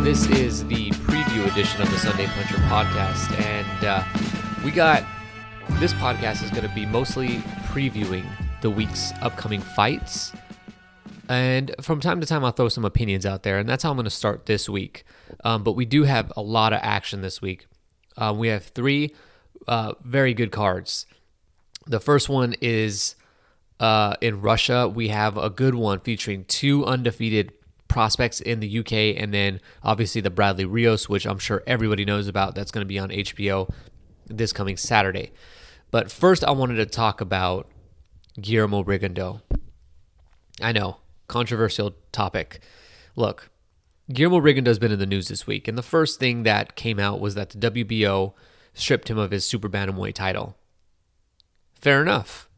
This is the preview edition of the SundayPuncher podcast, and this podcast is going to be mostly previewing the week's upcoming fights, and from time to time I'll throw some opinions out there, and that's how I'm going to start this week. But we do have a lot of action this week. We have three very good cards. The first one is in Russia. We have a good one featuring two undefeated prospects in the UK, and then obviously the Bradley Rios, which I'm sure everybody knows about. That's going to be on HBO this coming Saturday. But first, I wanted to talk about Guillermo Rigondeaux. I know, controversial topic. Look, Guillermo Rigondeaux's been in the news this week, and the first thing that came out was that the WBO stripped him of his super bantamweight title. Fair enough.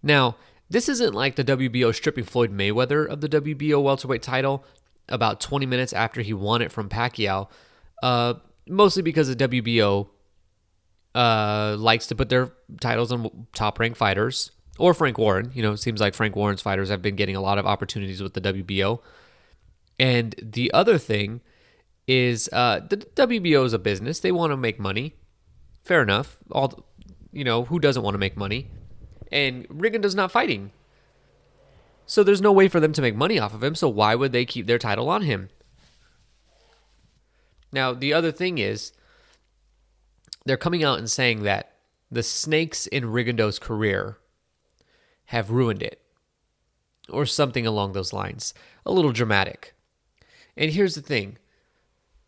Now, this isn't like the WBO stripping Floyd Mayweather of the WBO welterweight title about 20 minutes after he won it from Pacquiao, mostly because the WBO likes to put their titles on top-ranked fighters, or Frank Warren. You know, it seems like Frank Warren's fighters have been getting a lot of opportunities with the WBO. And the other thing is the WBO is a business. They want to make money. Fair enough. Who doesn't want to make money? And Rigondeaux's not fighting. So there's no way for them to make money off of him, so why would they keep their title on him? Now, the other thing is, they're coming out and saying that the snakes in Rigondeaux's career have ruined it, or something along those lines. A little dramatic. And here's the thing.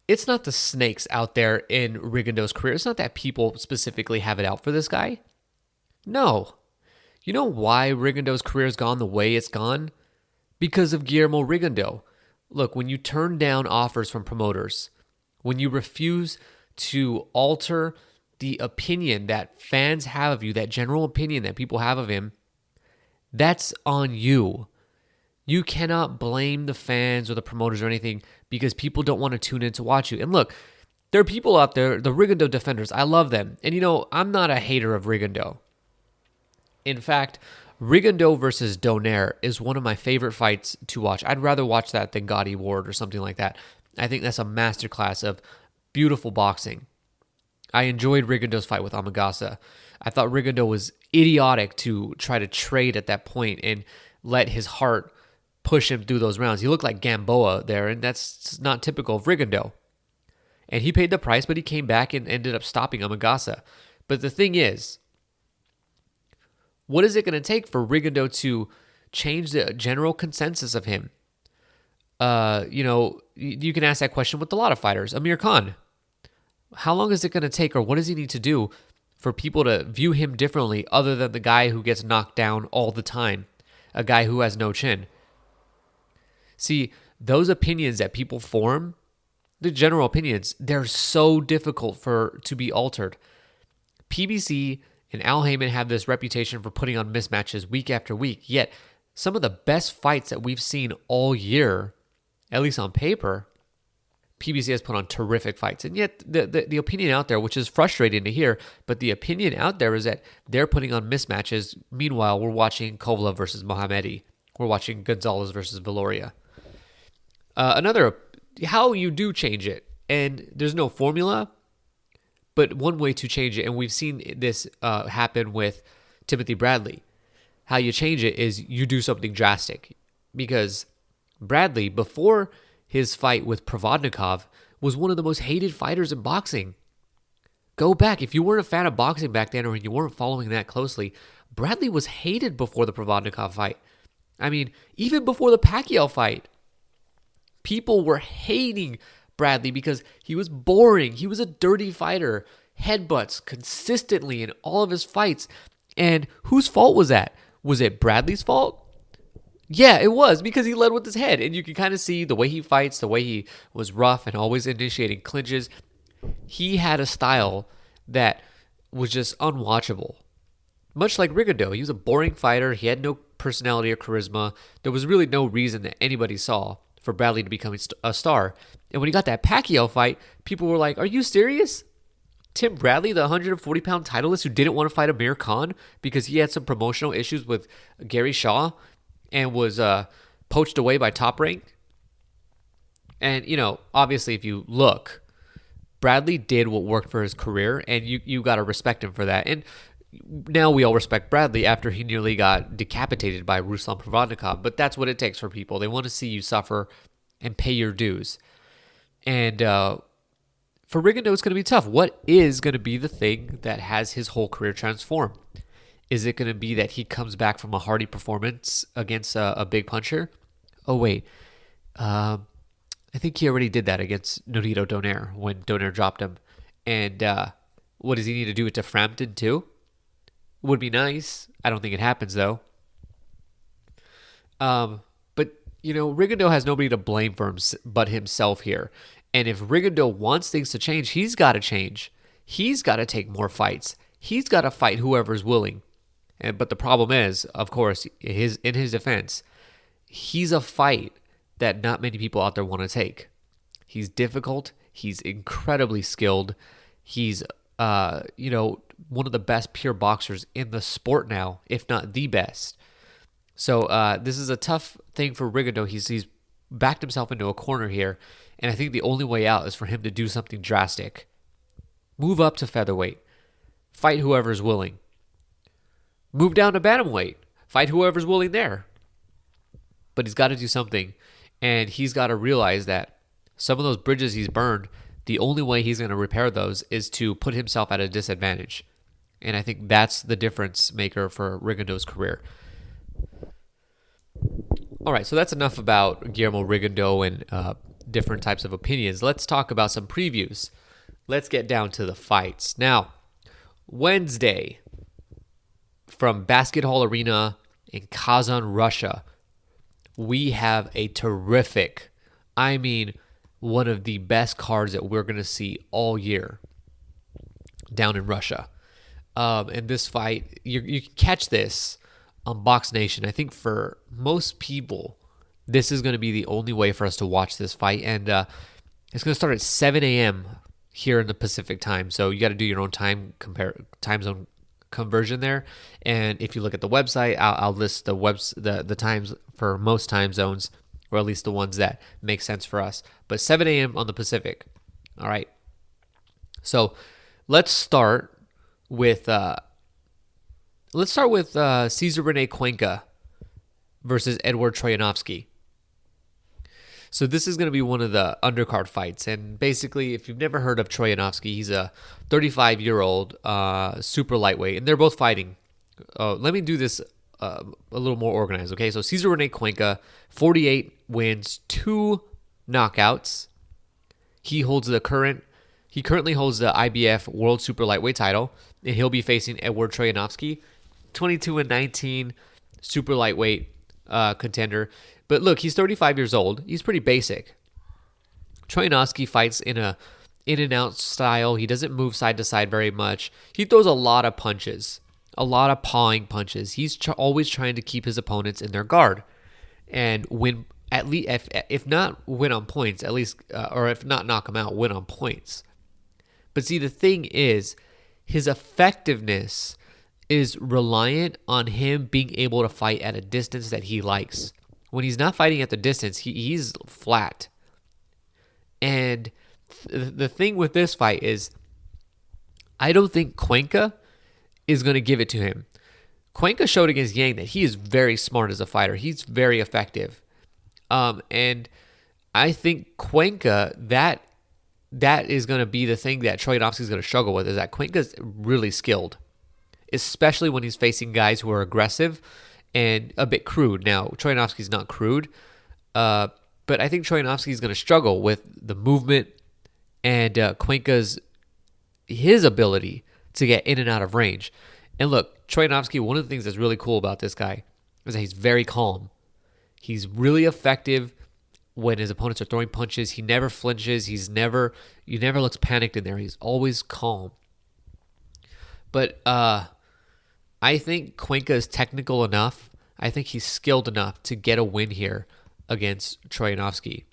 It's not the snakes out there in Rigondeaux's career. It's not that people specifically have it out for this guy. No. You know why Rigondeaux's career has gone the way it's gone? Because of Guillermo Rigondeaux. Look, when you turn down offers from promoters, when you refuse to alter the opinion that fans have of you, that general opinion that people have of him, that's on you. You cannot blame the fans or the promoters or anything because people don't want to tune in to watch you. And look, there are people out there, the Rigondeaux defenders, I love them. And I'm not a hater of Rigondeaux. In fact, Rigondeaux versus Donaire is one of my favorite fights to watch. I'd rather watch that than Gotti Ward or something like that. I think that's a masterclass of beautiful boxing. I enjoyed Rigondeaux's fight with Amagasa. I thought Rigondeaux was idiotic to try to trade at that point and let his heart push him through those rounds. He looked like Gamboa there, and that's not typical of Rigondeaux. And he paid the price, but he came back and ended up stopping Amagasa. But the thing is, what is it going to take for Rigondeaux to change the general consensus of him? You can ask that question with a lot of fighters. Amir Khan, how long is it going to take, or what does he need to do for people to view him differently other than the guy who gets knocked down all the time, a guy who has no chin? See, those opinions that people form, the general opinions, they're so difficult to be altered. PBC and Al Heyman have this reputation for putting on mismatches week after week, yet some of the best fights that we've seen all year, at least on paper, PBC has put on terrific fights. And yet the opinion out there, which is frustrating to hear, but the opinion out there is that they're putting on mismatches. Meanwhile, we're watching Kovalev versus Mohammedi. We're watching Gonzalez versus Viloria. How you do change it, and there's no formula, but one way to change it, and we've seen this happen with Timothy Bradley. How you change it is you do something drastic. Because Bradley, before his fight with Provodnikov, was one of the most hated fighters in boxing. Go back. If you weren't a fan of boxing back then, or you weren't following that closely, Bradley was hated before the Provodnikov fight. I mean, even before the Pacquiao fight, people were hating Bradley because he was boring. He was a dirty fighter. Headbutts consistently in all of his fights. And whose fault was that? Was it Bradley's fault? Yeah, it was, because he led with his head. And you can kind of see the way he fights, the way he was rough and always initiating clinches. He had a style that was just unwatchable. Much like Rigondeaux, he was a boring fighter. He had no personality or charisma. There was really no reason that anybody saw for Bradley to become a star. And when he got that Pacquiao fight, people were like, are you serious? Tim Bradley, the 140-pound titleist who didn't want to fight Amir Khan because he had some promotional issues with Gary Shaw and was poached away by Top Rank. And, obviously if you look, Bradley did what worked for his career, and you got to respect him for that. And now we all respect Bradley after he nearly got decapitated by Ruslan Provodnikov, but that's what it takes for people. They want to see you suffer and pay your dues. And for Rigondeaux, it's going to be tough. What is going to be the thing that has his whole career transform? Is it going to be that he comes back from a hardy performance against a big puncher? Oh, wait. I think he already did that against Nonito Donaire when Donaire dropped him. And what does he need to do it to Frampton too? Would be nice. I don't think it happens though. But Rigondeaux has nobody to blame for him but himself here. And if Rigondeaux wants things to change, he's got to change. He's got to take more fights. He's got to fight whoever's willing. But the problem is, of course, in his defense, he's a fight that not many people out there want to take. He's difficult. He's incredibly skilled. He's, one of the best pure boxers in the sport now, if not the best. So this is a tough thing for Rigondeaux. He's backed himself into a corner here, and I think the only way out is for him to do something drastic. Move up to featherweight. Fight whoever's willing. Move down to bantamweight. Fight whoever's willing there. But he's got to do something, and he's got to realize that some of those bridges he's burned, the only way he's going to repair those is to put himself at a disadvantage. And I think that's the difference maker for Rigondeaux's career. All right, so that's enough about Guillermo Rigondeaux and different types of opinions. Let's talk about some previews. Let's get down to the fights. Now, Wednesday, from Basket Hall Arena in Kazan, Russia, we have a terrific, one of the best cards that we're going to see all year down in Russia. And this fight, you can catch this on Box Nation. I think for most people, this is going to be the only way for us to watch this fight. And it's going to start at 7 a.m. here in the Pacific time. So you got to do your own time zone conversion there. And if you look at the website, I'll list the times for most time zones, or at least the ones that make sense for us. But 7 a.m. on the Pacific. All right. So let's start with Cesar Rene Cuenca versus Edward Troyanovsky. So this is going to be one of the undercard fights. And basically, if you've never heard of Troyanovsky, he's a 35-year-old super lightweight. And they're both fighting. Let me do this a little more organized, okay? So Cesar Rene Cuenca, 48 wins, 2 knockouts. He currently holds the IBF World Super Lightweight title, and he'll be facing Edward Troyanovsky, 22-19 super lightweight contender. But look, he's 35 years old. He's pretty basic. Troyanovsky fights in a in and out style. He doesn't move side to side very much. He throws a lot of punches, a lot of pawing punches. He's always trying to keep his opponents in their guard and win, at least if not win on points, at least, or if not knock him out, win on points. But see, the thing is, his effectiveness is reliant on him being able to fight at a distance that he likes. When he's not fighting at the distance, he's flat. And the thing with this fight is, I don't think Cuenca is going to give it to him. Cuenca showed against Yang that he is very smart as a fighter. He's very effective. And I think Cuenca, that is going to be the thing that Troyanovsky is going to struggle with, is that Cuenca's really skilled, especially when he's facing guys who are aggressive and a bit crude. Now, Troyanovsky's not crude, but I think Troyanovsky is going to struggle with the movement and Cuenca's his ability to get in and out of range. And look, Troyanovsky, one of the things that's really cool about this guy is that he's very calm. He's really effective when his opponents are throwing punches. He never flinches. He never looks panicked in there. He's always calm. But I think Cuenca is technical enough. I think he's skilled enough to get a win here against Troyanovsky.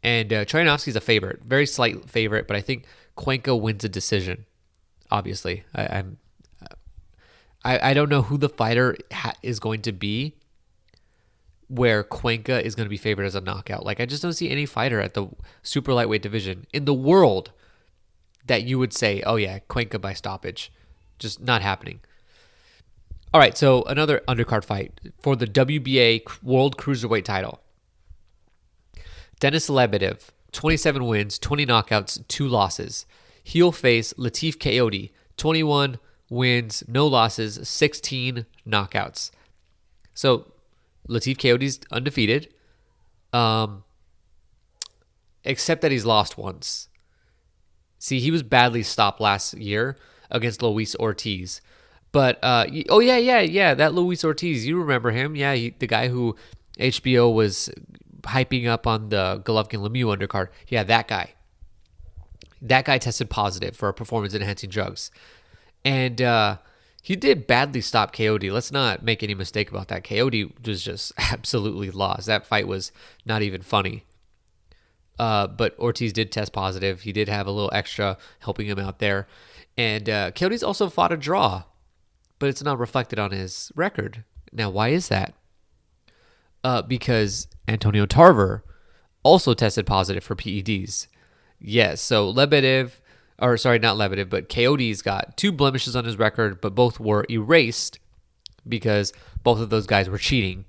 And Troyanovsky's a favorite, very slight favorite, but I think Cuenca wins a decision. Obviously, I don't know who the fighter is going to be where Cuenca is going to be favored as a knockout. Like, I just don't see any fighter at the super lightweight division in the world that you would say, oh yeah, Cuenca by stoppage. Just not happening. All right, so another undercard fight for the WBA World Cruiserweight title. Denis Lebedev, 27 wins, 20 knockouts, 2 losses. He'll face Latif Coyote, 21 wins, no losses, 16 knockouts. So Latif Coyote's undefeated, except that he's lost once. See, he was badly stopped last year against Luis Ortiz. But, that Luis Ortiz, you remember him. Yeah, the guy who HBO was hyping up on the Golovkin-Lemieux undercard. Yeah, that guy. That guy tested positive for performance-enhancing drugs. And he did badly stop Coyote. Let's not make any mistake about that. Coyote was just absolutely lost. That fight was not even funny. But Ortiz did test positive. He did have a little extra helping him out there. And Coyote's also fought a draw, but it's not reflected on his record. Now, why is that? Because Antonio Tarver also tested positive for PEDs. Yes, so not Lebedev, but Coyote's got 2 blemishes on his record, but both were erased because both of those guys were cheating.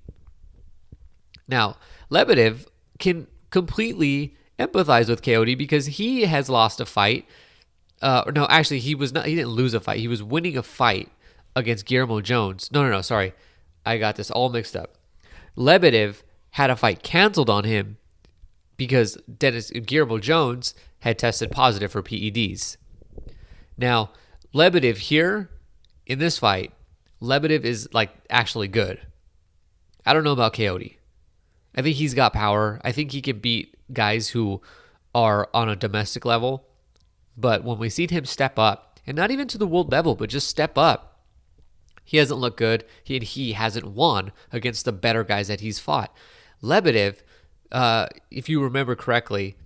Now, Lebedev can completely empathize with Coyote because he has lost a fight. No, actually, he didn't lose a fight. He was winning a fight against Guillermo Jones. No, sorry. I got this all mixed up. Lebedev had a fight canceled on him because Guillermo Jones had tested positive for PEDs. Now, Lebedev here, in this fight, Lebedev is like actually good. I don't know about Coyote. I think he's got power. I think he can beat guys who are on a domestic level. But when we see him step up, and not even to the world level, but just step up, he hasn't looked good. He hasn't won against the better guys that he's fought. Lebedev, if you remember correctly,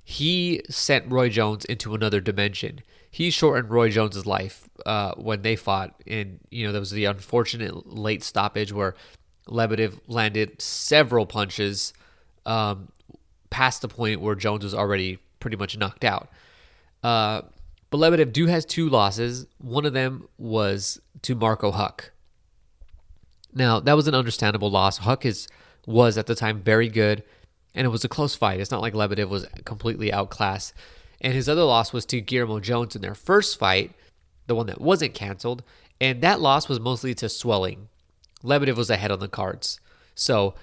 he sent Roy Jones into another dimension. He shortened Roy Jones's life when they fought. And, there was the unfortunate late stoppage where Lebedev landed several punches past the point where Jones was already pretty much knocked out. But Lebedev has 2 losses. One of them was to Marco Huck. Now, that was an understandable loss. Huck was at the time very good, and it was a close fight. It's not like Lebedev was completely outclassed. And his other loss was to Guillermo Jones in their first fight, the one that wasn't canceled, and that loss was mostly to swelling. Lebedev was ahead on the cards. So,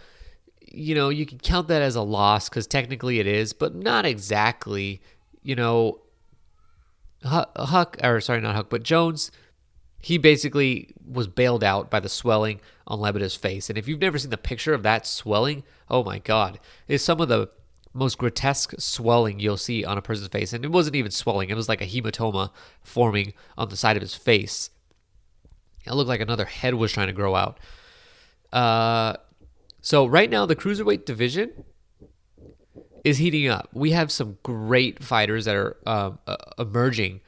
you can count that as a loss because technically it is, but not exactly. Jones, he basically was bailed out by the swelling on Lebedev's face. And if you've never seen the picture of that swelling, oh my God, it's some of the most grotesque swelling you'll see on a person's face. And it wasn't even swelling. It was like a hematoma forming on the side of his face. It looked like another head was trying to grow out. So right now, the cruiserweight division is heating up. We have some great fighters that are emerging,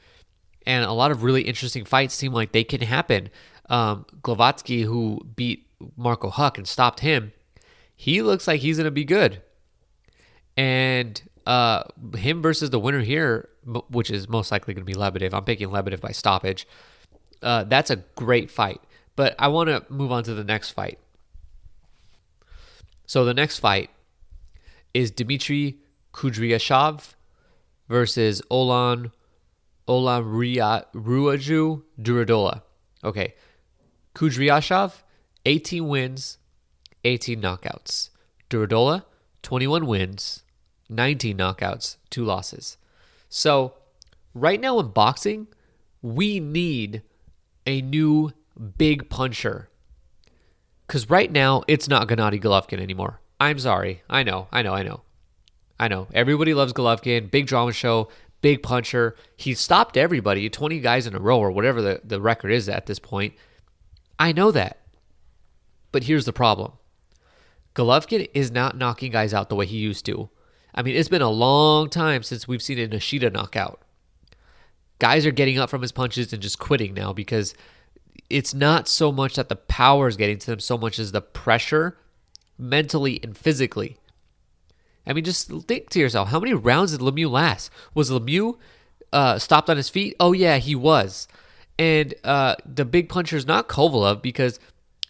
and a lot of really interesting fights seem like they can happen. Glavatsky, who beat Marco Huck and stopped him, he looks like he's going to be good. And him versus the winner here, which is most likely going to be Lebedev. I'm picking Lebedev by stoppage. That's a great fight. But I want to move on to the next fight. So the next fight is Dmitry Kudryashov versus Olan Ruaju Duradola. Okay. Kudryashov, 18 wins, 18 knockouts. Duradola, 21 wins, 19 knockouts, 2 losses. So right now in boxing, we need a new big puncher. Because right now, it's not Gennady Golovkin anymore. I'm sorry. I know. Everybody loves Golovkin. Big drama show. Big puncher. He stopped everybody, 20 guys in a row or whatever the record is at this point. I know that. But here's the problem. Golovkin is not knocking guys out the way he used to. I mean, it's been a long time since we've seen a Nishida knockout. Guys are getting up from his punches and just quitting now because it's not so much that the power is getting to them so much as the pressure mentally and physically. I mean, just think to yourself, how many rounds did Lemieux last? Was Lemieux stopped on his feet? Oh, yeah, he was. And the big puncher is not Kovalev because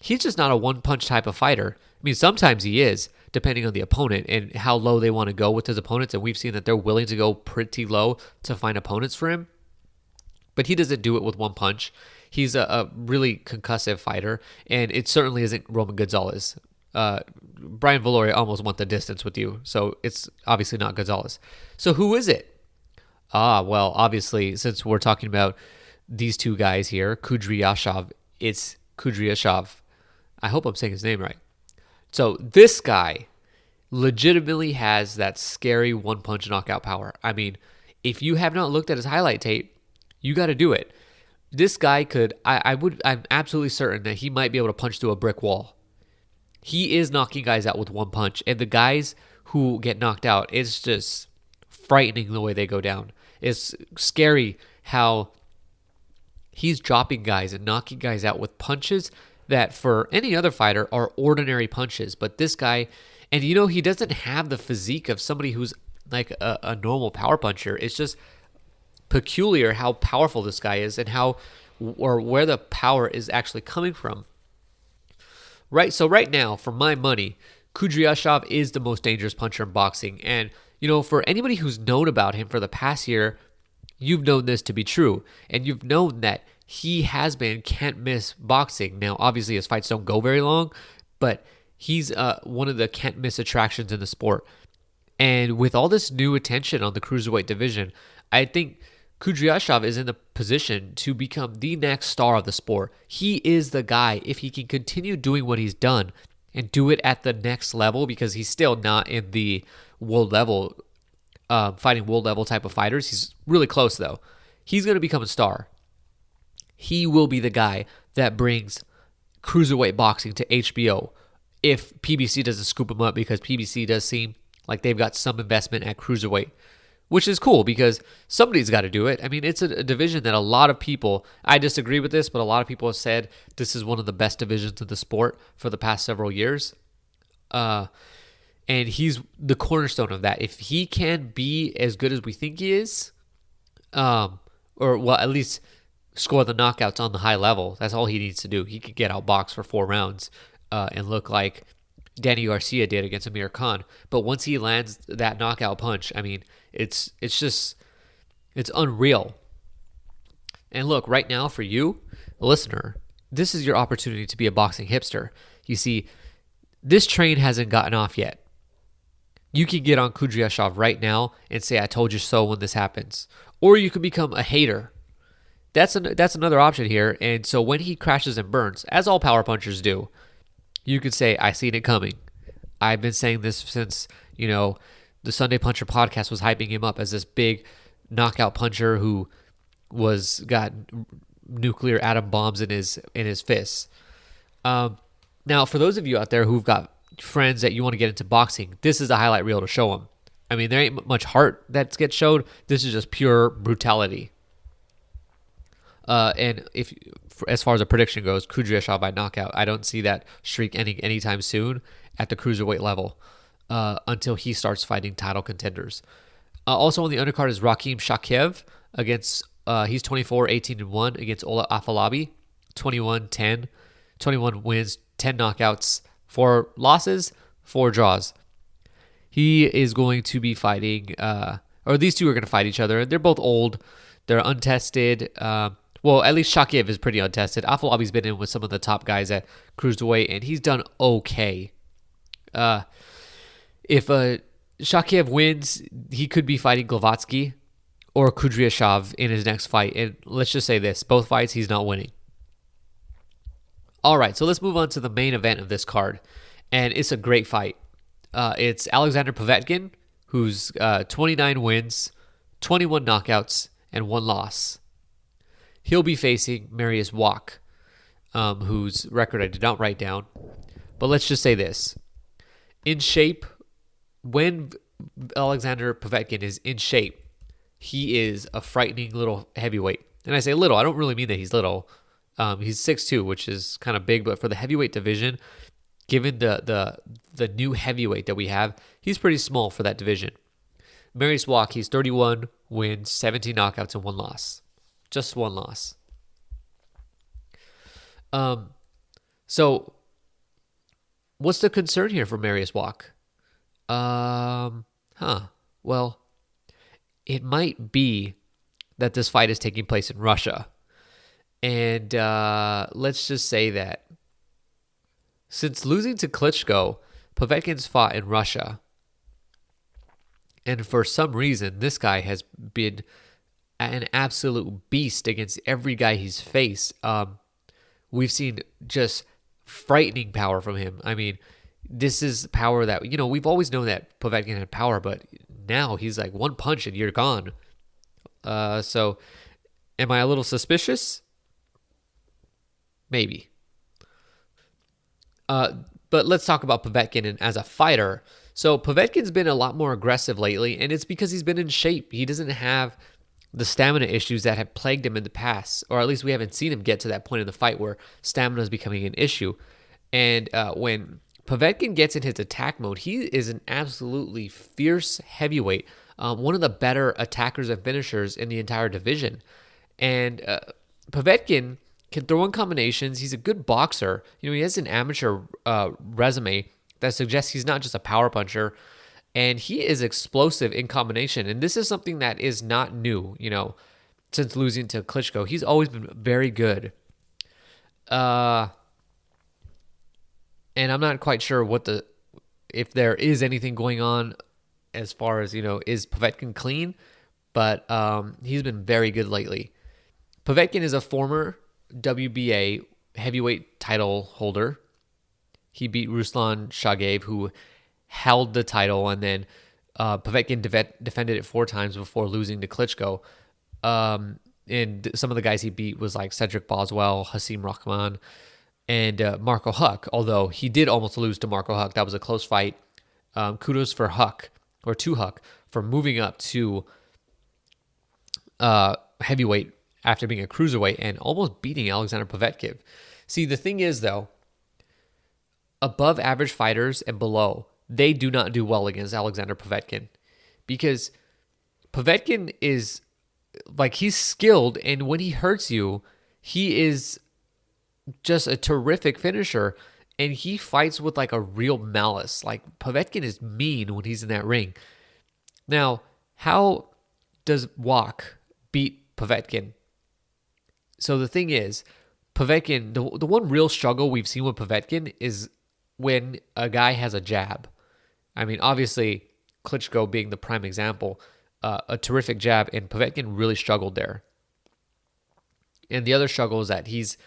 he's just not a one-punch type of fighter. I mean, sometimes he is, depending on the opponent and how low they want to go with his opponents. And we've seen that they're willing to go pretty low to find opponents for him. But he doesn't do it with one punch. He's a really concussive fighter, and it certainly isn't Roman Gonzalez. Brian Valori almost went the distance with you, so it's obviously not Gonzalez. So who is it? Well, obviously, since we're talking about these two guys here, Kudryashov, it's Kudryashov. I hope I'm saying his name right. So this guy legitimately has that scary one-punch knockout power. I mean, if you have not looked at his highlight tape, you got to do it. This guy could, I'm absolutely certain that he might be able to punch through a brick wall. He is knocking guys out with one punch, and the guys who get knocked out, it's just frightening the way they go down. It's scary how he's dropping guys and knocking guys out with punches that for any other fighter are ordinary punches. But this guy, and he doesn't have the physique of somebody who's like a normal power puncher. It's just peculiar how powerful this guy is and how or where the power is actually coming from. Right, so right now, for my money, Kudryashov is the most dangerous puncher in boxing. And, for anybody who's known about him for the past year, you've known this to be true. And you've known that he has been can't-miss boxing. Now, obviously, his fights don't go very long, but he's one of the can't-miss attractions in the sport. And with all this new attention on the cruiserweight division, I think Kudryashov is in the position to become the next star of the sport. He is the guy if he can continue doing what he's done and do it at the next level, because he's still not in the world level, fighting world level type of fighters. He's really close though. He's going to become a star. He will be the guy that brings cruiserweight boxing to HBO if PBC doesn't scoop him up, because PBC does seem like they've got some investment at cruiserweight, which is cool because somebody's got to do it. I mean, it's a division that a lot of people, I disagree with this, but a lot of people have said this is one of the best divisions of the sport for the past several years. And he's the cornerstone of that. If he can be as good as we think he is, or at least score the knockouts on the high level, that's all he needs to do. He could get outboxed for 4 rounds and look like Danny Garcia did against Amir Khan. But once he lands that knockout punch, I mean, it's unreal. And look, right now for you, the listener, this is your opportunity to be a boxing hipster. You see, this train hasn't gotten off yet. You can get on Kudryashov right now and say, I told you so when this happens. Or you can become a hater. That's another option here. And so when he crashes and burns, as all power punchers do, you could say, I seen it coming. I've been saying this since, the Sunday Puncher podcast was hyping him up as this big knockout puncher who got nuclear atom bombs in his fists. Now, for those of you out there who've got friends that you want to get into boxing, this is a highlight reel to show them. I mean, there ain't much heart that gets showed. This is just pure brutality. And as far as a prediction goes, Kudryashov by knockout, I don't see that streak ending anytime soon at the cruiserweight level until he starts fighting title contenders. Also on the undercard is Rakhim Shakiev against, he's 24-18-1 against Ola Afolabi, 21-10, 21 wins, 10 knockouts, 4 losses, 4 draws. He is going to be fighting, or these two are going to fight each other. They're both old. They're untested. Well, at least Shakiev is pretty untested. Afolabi's been in with some of the top guys at cruiserweight, and he's done okay. If Shakiev wins, he could be fighting Glavatsky or Kudryashov in his next fight. And let's just say this, both fights he's not winning. All right, so let's move on to the main event of this card. And it's a great fight. It's Alexander Povetkin, who's 29 wins, 21 knockouts, and 1 loss. He'll be facing Marius Wach, whose record I did not write down. But let's just say this. In shape, when Alexander Povetkin is in shape, he is a frightening little heavyweight. And I say little, I don't really mean that he's little. He's 6'2", which is kind of big, but for the heavyweight division, given the new heavyweight that we have, he's pretty small for that division. Marius Wack, he's 31 wins, 17 knockouts, and 1 loss. Just 1 loss. So what's the concern here for Marius Wack? Well, it might be that this fight is taking place in Russia. And let's just say that since losing to Klitschko, Povetkin's fought in Russia. And for some reason, this guy has been an absolute beast against every guy he's faced. We've seen just frightening power from him. I mean, this is power that, we've always known that Povetkin had power, but now he's like one punch and you're gone. So am I a little suspicious? Maybe. But let's talk about Povetkin as a fighter. So Povetkin's been a lot more aggressive lately, and it's because he's been in shape. He doesn't have the stamina issues that have plagued him in the past, or at least we haven't seen him get to that point in the fight where stamina is becoming an issue. And when Povetkin gets in his attack mode, he is an absolutely fierce heavyweight, one of the better attackers and finishers in the entire division. And Povetkin can throw in combinations. He's a good boxer. He has an amateur resume that suggests he's not just a power puncher, and he is explosive in combination. And this is something that is not new, since losing to Klitschko. He's always been very good. And I'm not quite sure if there is anything going on as far as, is Povetkin clean? But he's been very good lately. Povetkin is a former WBA heavyweight title holder. He beat Ruslan Shagaev, who held the title, and then Povetkin defended it 4 times before losing to Klitschko. And some of the guys he beat was like Cedric Boswell, Hasim Rahman, and Marco Huck, although he did almost lose to Marco Huck. That was a close fight. Kudos for Huck, or to Huck, for moving up to heavyweight after being a cruiserweight and almost beating Alexander Povetkin. See, the thing is, though, above average fighters and below, they do not do well against Alexander Povetkin, because Povetkin is he's skilled, and when he hurts you, he is just a terrific finisher, and he fights with a real malice. Povetkin is mean when he's in that ring. Now, how does Wack beat Povetkin? So the thing is, Povetkin, the one real struggle we've seen with Povetkin is when a guy has a jab. I mean, obviously, Klitschko being the prime example, a terrific jab, and Povetkin really struggled there. And the other struggle is that he's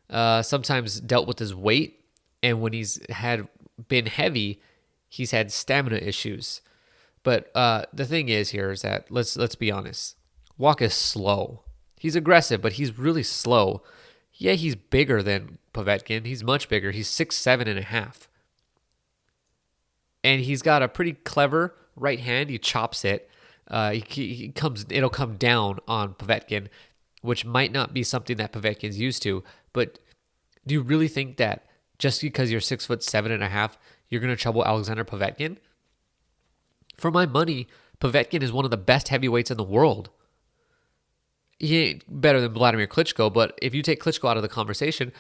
sometimes dealt with his weight, and when he's been heavy, he's had stamina issues. But the thing is that let's be honest, Wack is slow. He's aggressive, but he's really slow. Yeah, he's bigger than Povetkin. He's much bigger. He's 6'7.5". And he's got a pretty clever right hand. He chops it. It'll come down on Povetkin, which might not be something that Povetkin's used to. But do you really think that just because you're 6'7.5", you're going to trouble Alexander Povetkin? For my money, Povetkin is one of the best heavyweights in the world. He ain't better than Vladimir Klitschko, but if you take Klitschko out of the conversation,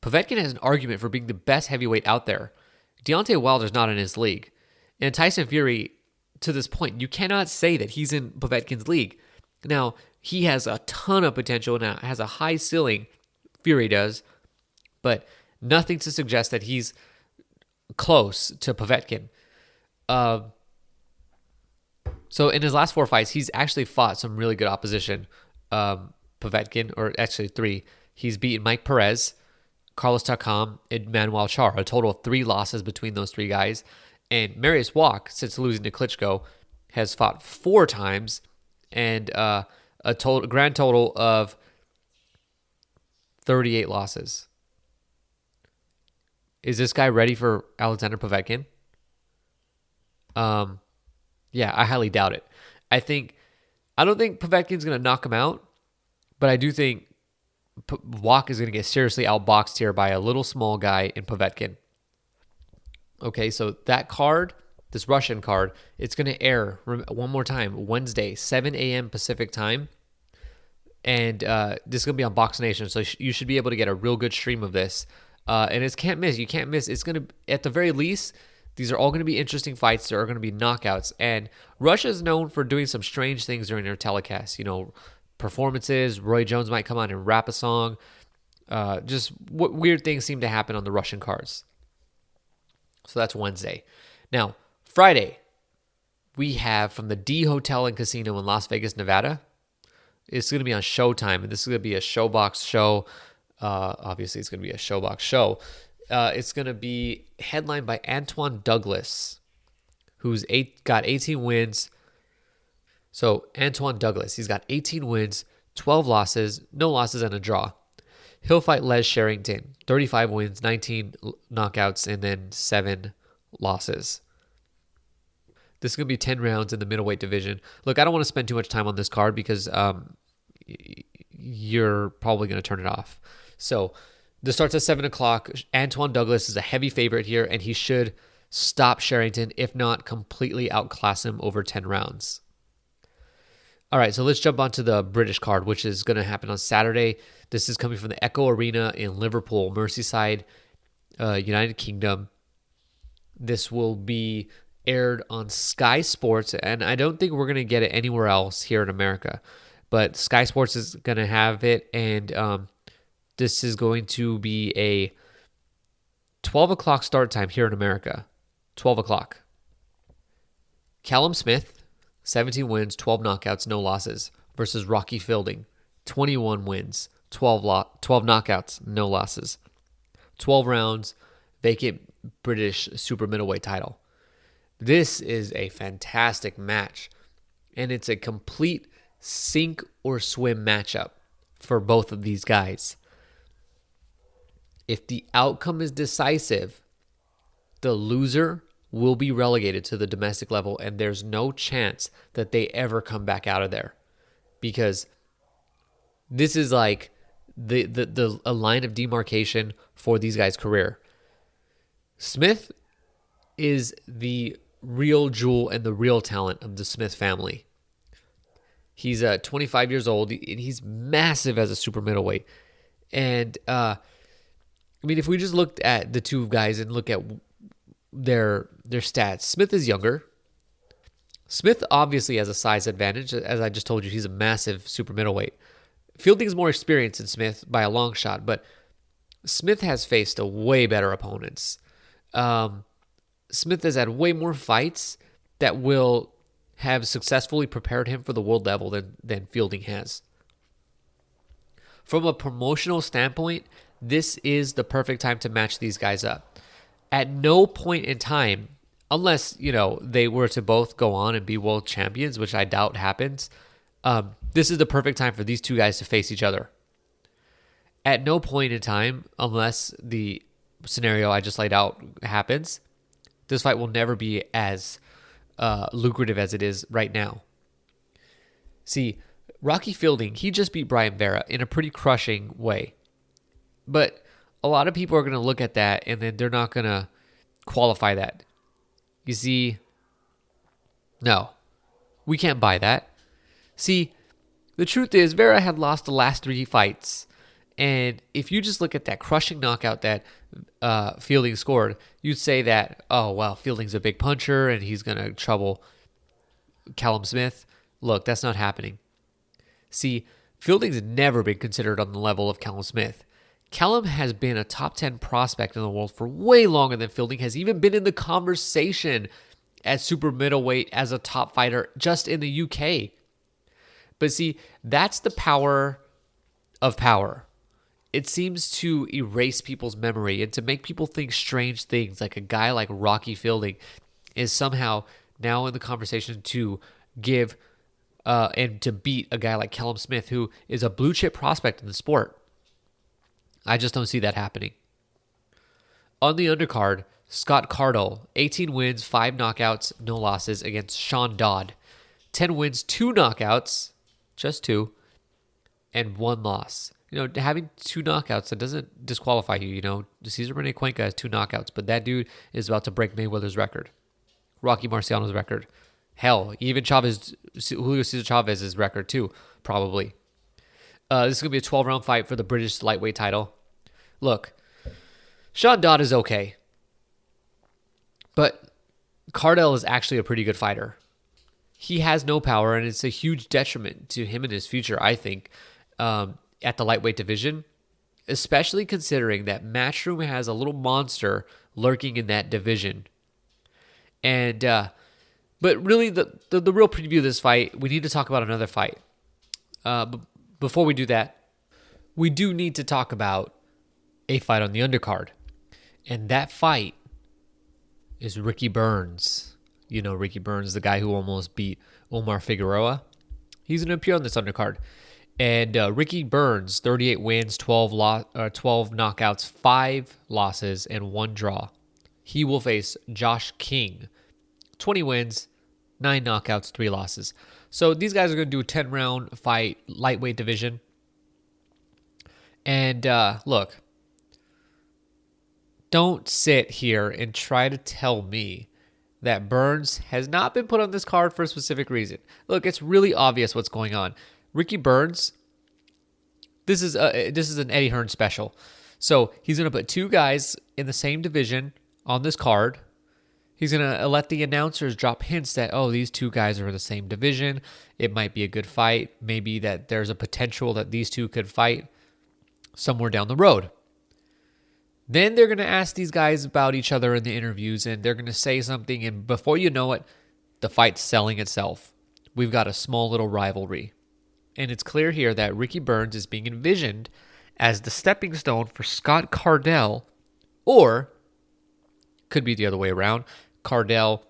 Povetkin has an argument for being the best heavyweight out there. Deontay Wilder's not in his league. And Tyson Fury, to this point, you cannot say that he's in Povetkin's league. Now, he has a ton of potential and has a high ceiling, Fury does, but nothing to suggest that he's close to Povetkin. So in his last 4 fights, he's actually fought some really good opposition. Povetkin, or actually 3. He's beaten Mike Perez, Carlos Takam, and Manuel Char, a total of 3 losses between those 3 guys. And Marius Wack, since losing to Klitschko, has fought 4 times and a grand total of 38 losses. Is this guy ready for Alexander Povetkin? Yeah, I highly doubt it. I don't think Povetkin's going to knock him out, but I do think Wack is going to get seriously outboxed here by a little small guy in Povetkin. Okay, so that card, this Russian card, it's going to air one more time, Wednesday, 7 a.m. Pacific time. And this is going to be on Box Nation, so you should be able to get a real good stream of this. And it's can't miss. You can't miss. It's going to, at the very least, these are all going to be interesting fights. There are going to be knockouts. And Russia is known for doing some strange things during their telecasts. Performances. Roy Jones might come on and rap a song. Just what weird things seem to happen on the Russian cards. So that's Wednesday. Now, Friday, we have from the D Hotel and Casino in Las Vegas, Nevada. It's going to be on Showtime, and this is going to be a Showbox show. Obviously, it's going to be a Showbox show. It's going to be headlined by Antoine Douglas, who's got 18 wins. So Antoine Douglas, he's got 18 wins, 12 losses, no losses, and a draw. He'll fight Les Sherrington, 35 wins, 19 knockouts, and then 7 losses. This is going to be 10 rounds in the middleweight division. Look, I don't want to spend too much time on this card because you're probably going to turn it off. So this starts at 7 o'clock. Antoine Douglas is a heavy favorite here, and he should stop Sherrington, if not completely outclass him over 10 rounds. All right, so let's jump onto the British card, which is going to happen on Saturday. This is coming from the Echo Arena in Liverpool, Merseyside, United Kingdom. This will be aired on Sky Sports, and I don't think we're going to get it anywhere else here in America. But Sky Sports is going to have it, and this is going to be a 12 o'clock start time here in America. 12 o'clock. Callum Smith, 17 wins, 12 knockouts, no losses, versus Rocky Fielding, 21 wins, 12 knockouts, no losses. 12 rounds, vacant British super middleweight title. This is a fantastic match, and it's a complete sink or swim matchup for both of these guys. If the outcome is decisive, the loser will be relegated to the domestic level, and there's no chance that they ever come back out of there, because this is like a line of demarcation for these guys' career. Smith is the real jewel and the real talent of the Smith family. He's 25 years old, and he's massive as a super middleweight. And if we just looked at the two guys and look at their stats, Smith is younger. Smith obviously has a size advantage. As I just told you, he's a massive super middleweight. Fielding is more experienced than Smith by a long shot, but Smith has faced a way better opponents. Smith has had way more fights that will have successfully prepared him for the world level than Fielding has. From a promotional standpoint, this is the perfect time to match these guys up. At no point in time, unless they were to both go on and be world champions, which I doubt happens, this is the perfect time for these two guys to face each other. At no point in time, unless the scenario I just laid out happens, this fight will never be as lucrative as it is right now. See, Rocky Fielding, he just beat Brian Vera in a pretty crushing way. But a lot of people are going to look at that, and then they're not going to qualify that. You see, no, we can't buy that. See, the truth is, Vera had lost the last 3 fights. And if you just look at that crushing knockout that Fielding scored, you'd say that, oh, well, Fielding's a big puncher and he's going to trouble Callum Smith. Look, that's not happening. See, Fielding's never been considered on the level of Callum Smith. Callum has been a top 10 prospect in the world for way longer than Fielding has even been in the conversation at super middleweight as a top fighter just in the UK. But see, that's the power of power. It seems to erase people's memory and to make people think strange things, like a guy like Rocky Fielding is somehow now in the conversation to give and to beat a guy like Callum Smith, who is a blue chip prospect in the sport. I just don't see that happening. On the undercard, Scott Cardle, 18 wins, 5 knockouts, no losses against Sean Dodd. 10 wins, 2 knockouts, just 2, and 1 loss. having 2 knockouts, that doesn't disqualify you. Cesar Rene Cuenca has 2 knockouts, but that dude is about to break Mayweather's record, Rocky Marciano's record. Hell, even Julio Cesar Chavez's record too, probably. This is going to be a 12-round fight for the British lightweight title. Look, Sean Dodd is okay, but Cardell is actually a pretty good fighter. He has no power, and it's a huge detriment to him and his future, I think, at the lightweight division, especially considering that Matchroom has a little monster lurking in that division. And but really, the real preview of this fight, we need to talk about another fight. But before we do that, we do need to talk about a fight on the undercard. And that fight is Ricky Burns. Ricky Burns, the guy who almost beat Omar Figueroa. He's going to appear on this undercard. And Ricky Burns, 38 wins, 12 knockouts, 5 losses, and 1 draw. He will face Josh King, 20 wins, 9 knockouts, 3 losses. So these guys are going to do a 10-round fight, lightweight division. And look, don't sit here and try to tell me that Burns has not been put on this card for a specific reason. Look, it's really obvious what's going on. Ricky Burns, this is an Eddie Hearn special. So he's going to put 2 guys in the same division on this card. He's going to let the announcers drop hints that, these 2 guys are in the same division. It might be a good fight. Maybe that there's a potential that these 2 could fight somewhere down the road. Then they're going to ask these guys about each other in the interviews, and they're going to say something, and before you know it, the fight's selling itself. We've got a small little rivalry. And it's clear here that Ricky Burns is being envisioned as the stepping stone for Scott Cardell, or could be the other way around. Cardell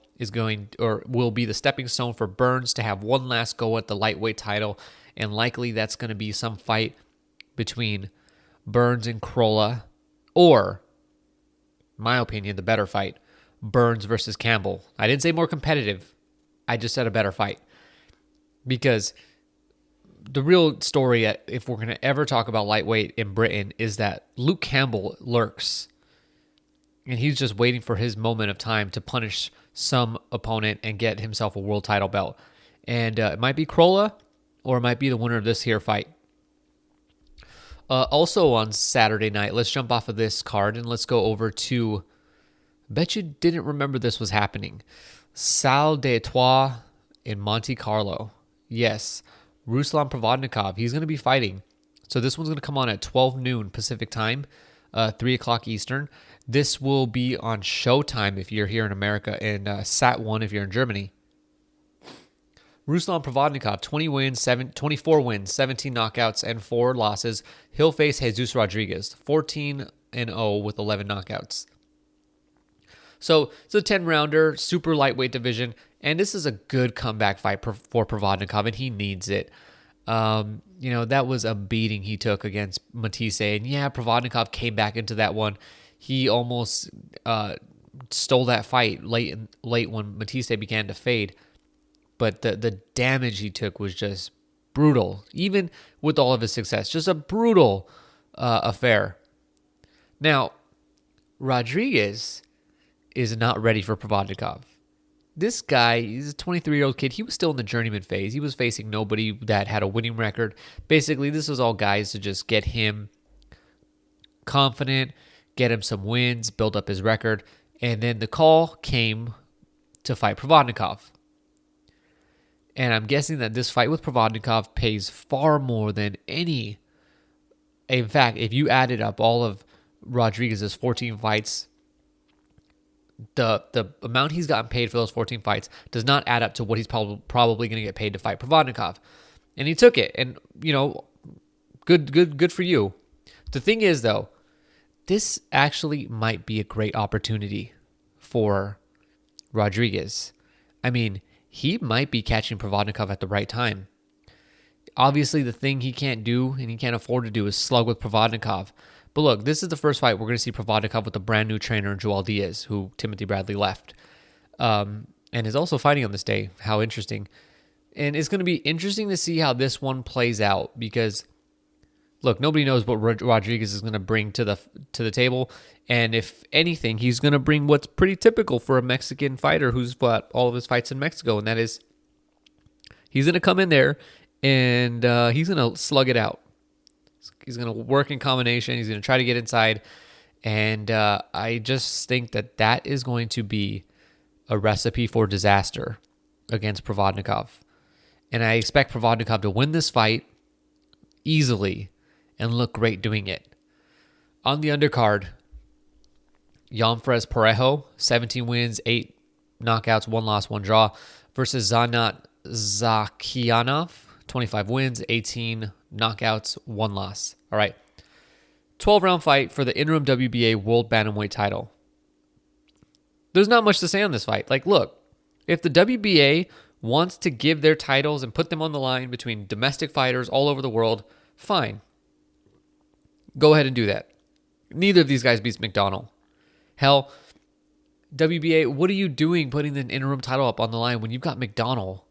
will be the stepping stone for Burns to have one last go at the lightweight title, and likely that's going to be some fight between Burns and Crolla, or, in my opinion, the better fight, Burns versus Campbell. I didn't say more competitive. I just said a better fight. Because the real story, if we're going to ever talk about lightweight in Britain, is that Luke Campbell lurks. And he's just waiting for his moment of time to punish some opponent and get himself a world title belt. And it might be Crolla, or it might be the winner of this here fight. Also on Saturday night, let's jump off of this card and let's go over to, I bet you didn't remember this was happening, Salle d'Etoile in Monte Carlo. Yes, Ruslan Provodnikov, he's going to be fighting. So this one's going to come on at 12 noon Pacific time, 3 o'clock Eastern. This will be on Showtime if you're here in America, and Sat1 if you're in Germany. Ruslan Provodnikov, 24 wins, 17 knockouts, and 4 losses. He'll face Jesus Rodriguez, 14-0 with 11 knockouts. So it's a 10-rounder, super lightweight division, and this is a good comeback fight for Provodnikov, and he needs it. That was a beating he took against Matisse, and Provodnikov came back into that one. He almost stole that fight late when Matisse began to fade. But the damage he took was just brutal, even with all of his success. Just a brutal affair. Now, Rodriguez is not ready for Provodnikov. This guy, he's a 23-year-old kid. He was still in the journeyman phase. He was facing nobody that had a winning record. Basically, this was all guys to just get him confident, get him some wins, build up his record. And then the call came to fight Provodnikov. And I'm guessing that this fight with Provodnikov pays far more than any. In fact, if you added up all of Rodriguez's 14 fights, the amount he's gotten paid for those 14 fights does not add up to what he's probably going to get paid to fight Provodnikov. And he took it. And, good for you. The thing is, though, this actually might be a great opportunity for Rodriguez. I mean, he might be catching Provodnikov at the right time. Obviously, the thing he can't do and he can't afford to do is slug with Provodnikov. But look, this is the first fight we're going to see Provodnikov with a brand new trainer, Joel Diaz, who Timothy Bradley left, and is also fighting on this day. How interesting. And it's going to be interesting to see how this one plays out because, look, nobody knows what Rodriguez is going to bring to the table, and if anything, he's going to bring what's pretty typical for a Mexican fighter who's fought all of his fights in Mexico, and that is he's going to come in there and he's going to slug it out. He's going to work in combination. He's going to try to get inside, and I just think that is going to be a recipe for disaster against Provodnikov, and I expect Provodnikov to win this fight easily and look great doing it. On the undercard, Yamfres Parejo, 17 wins, 8 knockouts, 1 loss, 1 draw, versus Zanat Zakianov, 25 wins, 18 knockouts, 1 loss. All right. 12-round fight for the interim WBA World Bantamweight title. There's not much to say on this fight. Like, look, if the WBA wants to give their titles and put them on the line between domestic fighters all over the world, fine. Go ahead and do that. Neither of these guys beats McDonald. Hell, WBA, what are you doing putting the interim title up on the line when you've got McDonald,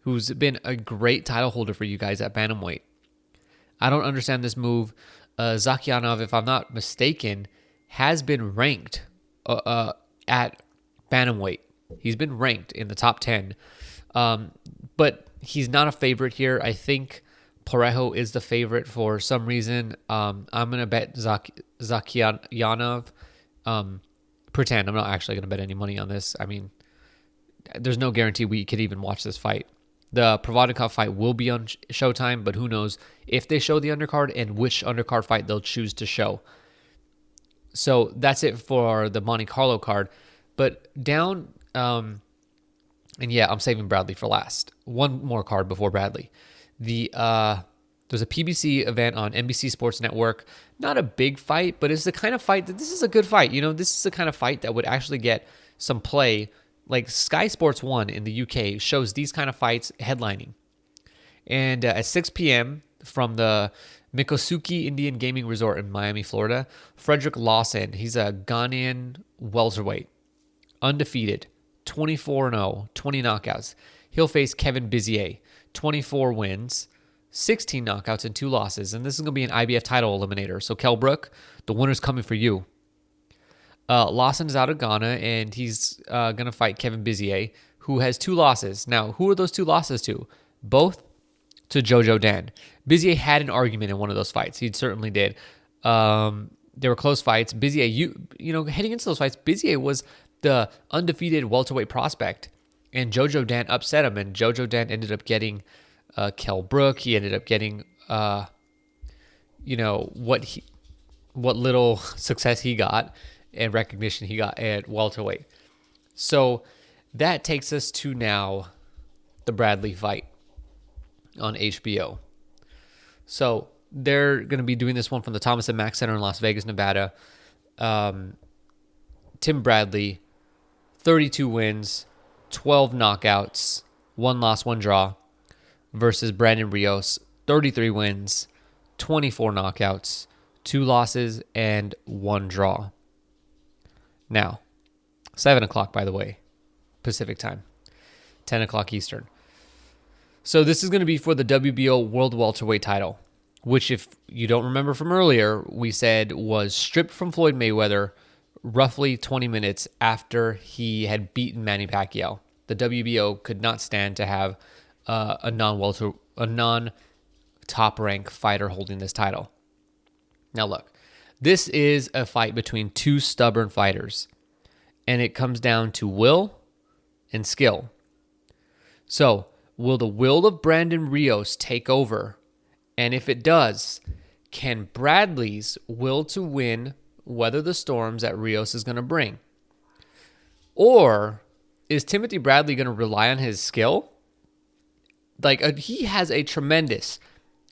who's been a great title holder for you guys at bantamweight? I don't understand this move. Zakianov, if I'm not mistaken, has been ranked at bantamweight. He's been ranked in the top 10. But he's not a favorite here. I think Parejo is the favorite for some reason. I'm going to bet Zakianov. Pretend. I'm not actually going to bet any money on this. I mean, there's no guarantee we could even watch this fight. The Provodnikov fight will be on Showtime, but who knows if they show the undercard and which undercard fight they'll choose to show. So that's it for the Monte Carlo card. But down, and yeah, I'm saving Bradley for last. One more card before Bradley. There's a PBC event on NBC Sports Network. Not a big fight, but it's the kind of fight that this is a good fight. You know, this is the kind of fight that would actually get some play. Like Sky Sports 1 in the UK shows these kind of fights headlining. And at 6 p.m. from the Mikosuke Indian Gaming Resort in Miami, Florida, Frederick Lawson, he's a Ghanaian welterweight, undefeated, 24-0, 20 knockouts. He'll face Kevin Bizier, 24 wins, 16 knockouts and 2 losses. And this is going to be an IBF title eliminator. So Kell Brook, the winner's coming for you. Lawson is out of Ghana, and he's going to fight Kevin Bizier, who has 2 losses. Now, who are those 2 losses to? Both to Jojo Dan. Bizier had an argument in one of those fights. He certainly did. They were close fights. Bizier, you know, heading into those fights, Bizier was the undefeated welterweight prospect, and Jojo Dan upset him, and Jojo Dan ended up getting Kell Brook. He ended up getting, you know, what little success he got and recognition he got at welterweight. So that takes us to now the Bradley fight on HBO. So they're going to be doing this one from the Thomas and Mack Center in Las Vegas, Nevada. Tim Bradley, 32 wins, 12 knockouts, 1 loss, 1 draw, versus Brandon Rios, 33 wins, 24 knockouts, 2 losses, and 1 draw. Now, 7 o'clock, by the way, Pacific time, 10 o'clock Eastern. So this is going to be for the WBO World Welterweight title, which, if you don't remember from earlier, we said was stripped from Floyd Mayweather roughly 20 minutes after he had beaten Manny Pacquiao. The WBO could not stand to have a non-top rank fighter holding this title. Now look, this is a fight between 2 stubborn fighters, and it comes down to will and skill. So, will the will of Brandon Rios take over? And if it does, can Bradley's will to win weather the storms that Rios is going to bring? Or is Timothy Bradley going to rely on his skill? He has a tremendous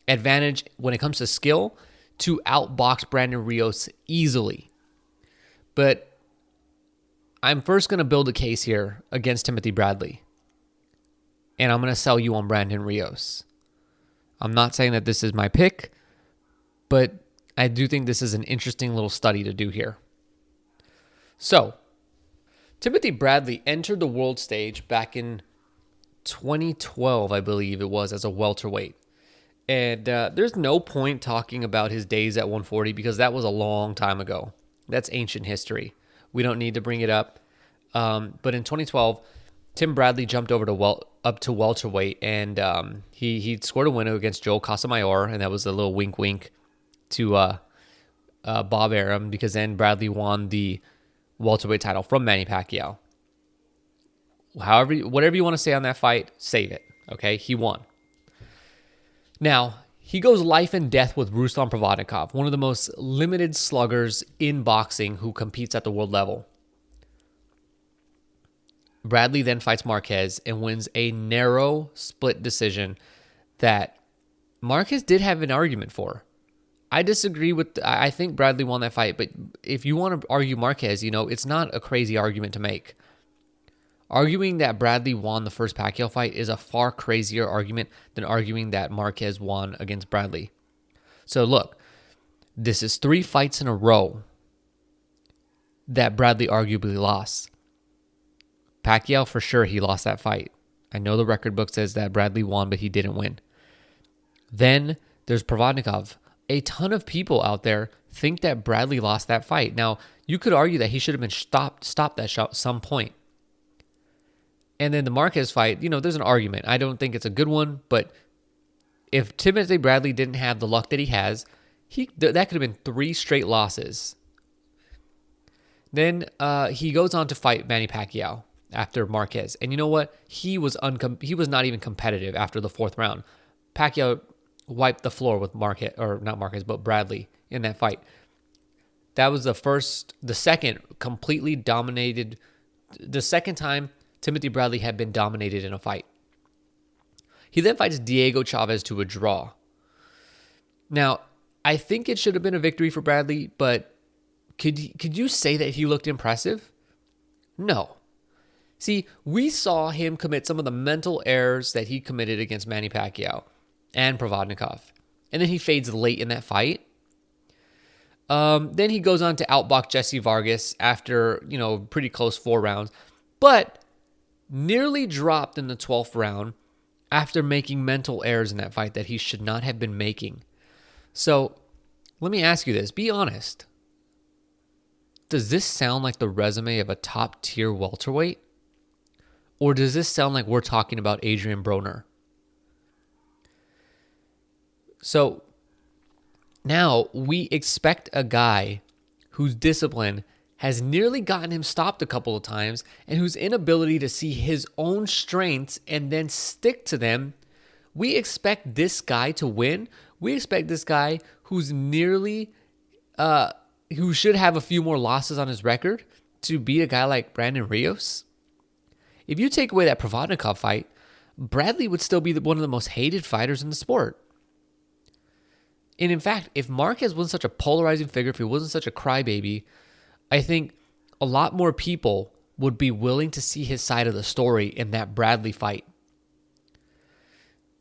advantage when it comes to skill to outbox Brandon Rios easily. But I'm first going to build a case here against Timothy Bradley. And I'm going to sell you on Brandon Rios. I'm not saying that this is my pick, but I do think this is an interesting little study to do here. So, Timothy Bradley entered the world stage back in 2012, I believe it was, as a welterweight. And there's no point talking about his days at 140 because that was a long time ago. That's ancient history. We don't need to bring it up. But in 2012, Tim Bradley jumped over to up to welterweight, and he scored a win against Joel Casamayor, and that was a little wink to Bob Arum, because then Bradley won the welterweight title from Manny Pacquiao. However, whatever you want to say on that fight, save it. Okay, he won. Now, he goes life and death with Ruslan Provodnikov, one of the most limited sluggers in boxing who competes at the world level. Bradley then fights Marquez and wins a narrow split decision that Marquez did have an argument for. I disagree with, I think Bradley won that fight, but if you want to argue Marquez, it's not a crazy argument to make. Arguing that Bradley won the first Pacquiao fight is a far crazier argument than arguing that Marquez won against Bradley. So look, this is 3 fights in a row that Bradley arguably lost. Pacquiao, for sure, he lost that fight. I know the record book says that Bradley won, but he didn't win. Then there's Provodnikov. A ton of people out there think that Bradley lost that fight. Now, you could argue that he should have been stopped that shot at some point. And then the Marquez fight, there's an argument. I don't think it's a good one, but if Timothy Bradley didn't have the luck that he has, that could have been 3 straight losses. Then he goes on to fight Manny Pacquiao after Marquez. And you know what? He was not even competitive after the 4th round. Pacquiao wiped the floor with Bradley in that fight. That was the second completely dominated, the second time Timothy Bradley had been dominated in a fight. He then fights Diego Chavez to a draw. Now, I think it should have been a victory for Bradley, but could you say that he looked impressive? No. See, we saw him commit some of the mental errors that he committed against Manny Pacquiao and Provodnikov. And then he fades late in that fight. Then he goes on to outbox Jesse Vargas after, pretty close 4 rounds. But nearly dropped in the 12th round after making mental errors in that fight that he should not have been making. So let me ask you this. Be honest. Does this sound like the resume of a top-tier welterweight? Or does this sound like we're talking about Adrian Broner? So now we expect a guy whose discipline has nearly gotten him stopped a couple of times and whose inability to see his own strengths and then stick to them. We expect this guy to win. We expect this guy who's nearly, who should have a few more losses on his record to beat a guy like Brandon Rios. If you take away that Provodnikov fight, Bradley would still be one of the most hated fighters in the sport. And in fact, if Marquez wasn't such a polarizing figure, if he wasn't such a crybaby, I think a lot more people would be willing to see his side of the story in that Bradley fight.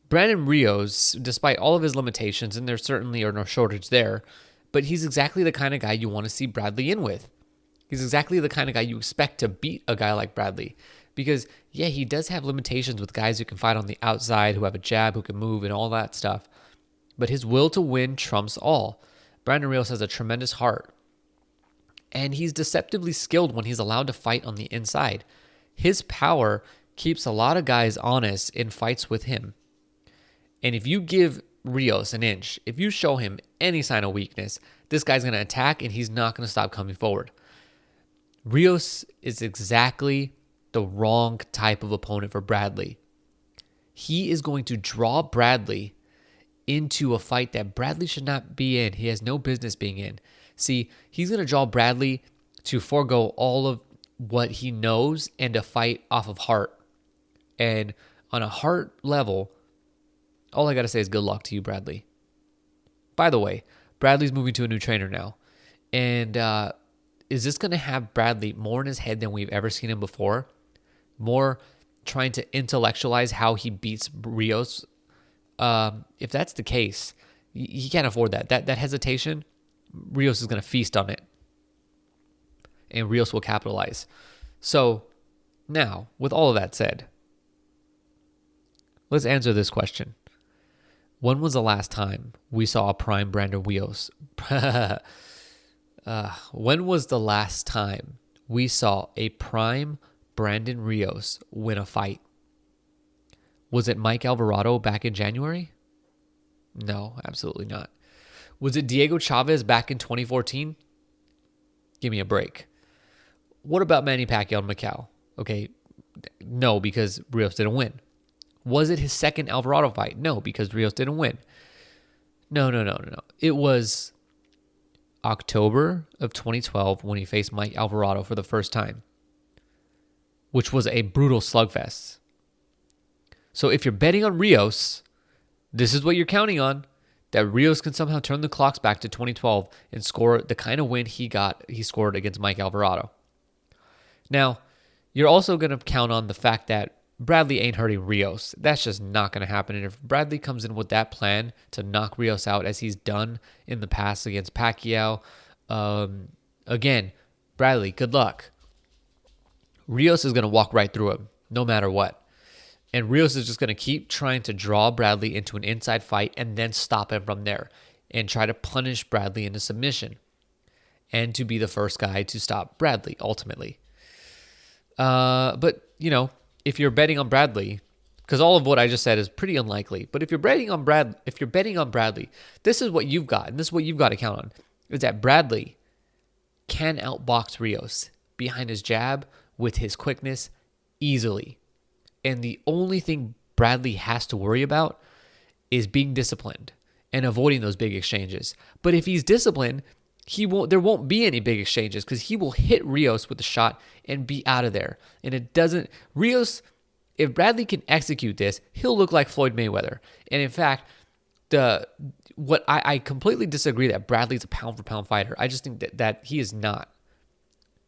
Brandon Rios, despite all of his limitations, and there certainly are no shortage there, but he's exactly the kind of guy you want to see Bradley in with. He's exactly the kind of guy you expect to beat a guy like Bradley. Because, yeah, he does have limitations with guys who can fight on the outside, who have a jab, who can move, and all that stuff. But his will to win trumps all. Brandon Rios has a tremendous heart. And he's deceptively skilled when he's allowed to fight on the inside. His power keeps a lot of guys honest in fights with him. And if you give Rios an inch, if you show him any sign of weakness, this guy's going to attack and he's not going to stop coming forward. Rios is exactly the wrong type of opponent for Bradley. He is going to draw Bradley into a fight that Bradley should not be in. He has no business being in. See, he's going to draw Bradley to forego all of what he knows and to fight off of heart. And on a heart level, all I got to say is good luck to you, Bradley. By the way, Bradley's moving to a new trainer now. And is this going to have Bradley more in his head than we've ever seen him before? More trying to intellectualize how he beats Rios? If that's the case, he can't afford that. That hesitation, Rios is going to feast on it. And Rios will capitalize. So, now, with all of that said, let's answer this question. When was the last time we saw a prime Brandon Rios? When was the last time we saw a prime Brandon Rios win a fight? Was it Mike Alvarado back in January? No, absolutely not. Was it Diego Chavez back in 2014? Give me a break. What about Manny Pacquiao and Macau? Okay, no, because Rios didn't win. Was it his second Alvarado fight? No, because Rios didn't win. No. It was October of 2012 when he faced Mike Alvarado for the first time, which was a brutal slugfest. So if you're betting on Rios, this is what you're counting on, that Rios can somehow turn the clocks back to 2012 and score the kind of win he scored against Mike Alvarado. Now, you're also going to count on the fact that Bradley ain't hurting Rios. That's just not going to happen. And if Bradley comes in with that plan to knock Rios out as he's done in the past against Pacquiao, again, Bradley, good luck. Rios is going to walk right through him, no matter what. And Rios is just going to keep trying to draw Bradley into an inside fight and then stop him from there and try to punish Bradley into submission and to be the first guy to stop Bradley, ultimately. But, if you're betting on Bradley, because all of what I just said is pretty unlikely, but if you're betting on Bradley, this is what you've got, and this is what you've got to count on, is that Bradley can outbox Rios behind his jab with his quickness easily. And the only thing Bradley has to worry about is being disciplined and avoiding those big exchanges. But if he's disciplined, there won't be any big exchanges because he will hit Rios with a shot and be out of there. And Rios, if Bradley can execute this, he'll look like Floyd Mayweather. And in fact, I completely disagree that Bradley's a pound for pound fighter. I just think that he is not.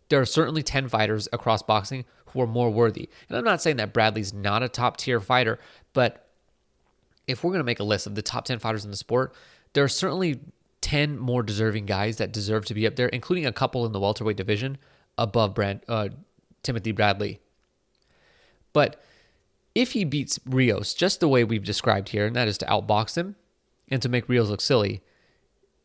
There are certainly 10 fighters across boxing who are more worthy. And I'm not saying that Bradley's not a top tier fighter, but if we're going to make a list of the top 10 fighters in the sport, there are certainly 10 more deserving guys that deserve to be up there, including a couple in the welterweight division above Timothy Bradley. But if he beats Rios just the way we've described here, and that is to outbox him and to make Rios look silly,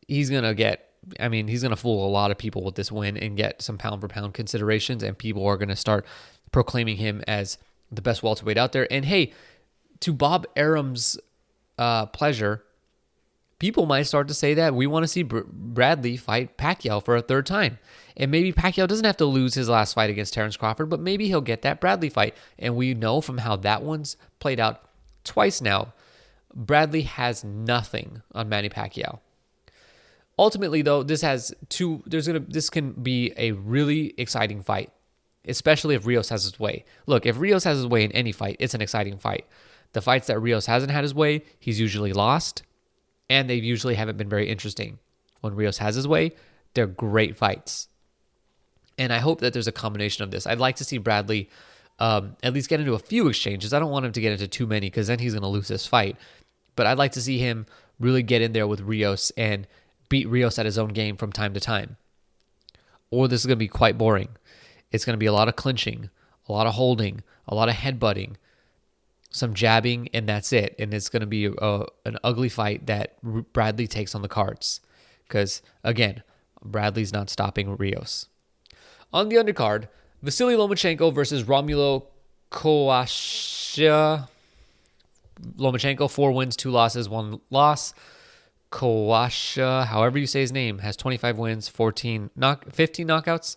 he's going to fool a lot of people with this win and get some pound for pound considerations, and people are going to start proclaiming him as the best welterweight out there. And hey, to Bob Arum's pleasure, people might start to say that we want to see Bradley fight Pacquiao for a third time. And maybe Pacquiao doesn't have to lose his last fight against Terrence Crawford, but maybe he'll get that Bradley fight. And we know from how that one's played out twice now, Bradley has nothing on Manny Pacquiao. Ultimately, though, this can be a really exciting fight, especially if Rios has his way. Look, if Rios has his way in any fight, it's an exciting fight. The fights that Rios hasn't had his way, he's usually lost, and they usually haven't been very interesting. When Rios has his way, they're great fights. And I hope that there's a combination of this. I'd like to see Bradley at least get into a few exchanges. I don't want him to get into too many because then he's going to lose this fight. But I'd like to see him really get in there with Rios and beat Rios at his own game from time to time. Or this is going to be quite boring. It's going to be a lot of clinching, a lot of holding, a lot of headbutting, some jabbing, and that's it. And it's going to be an ugly fight that Bradley takes on the cards. Because, again, Bradley's not stopping Rios. On the undercard, Vasily Lomachenko versus Romulo Kowasha. Lomachenko, 4 wins, 2 losses, 1 loss. Kowasha, however you say his name, has 25 wins, 15 knockouts,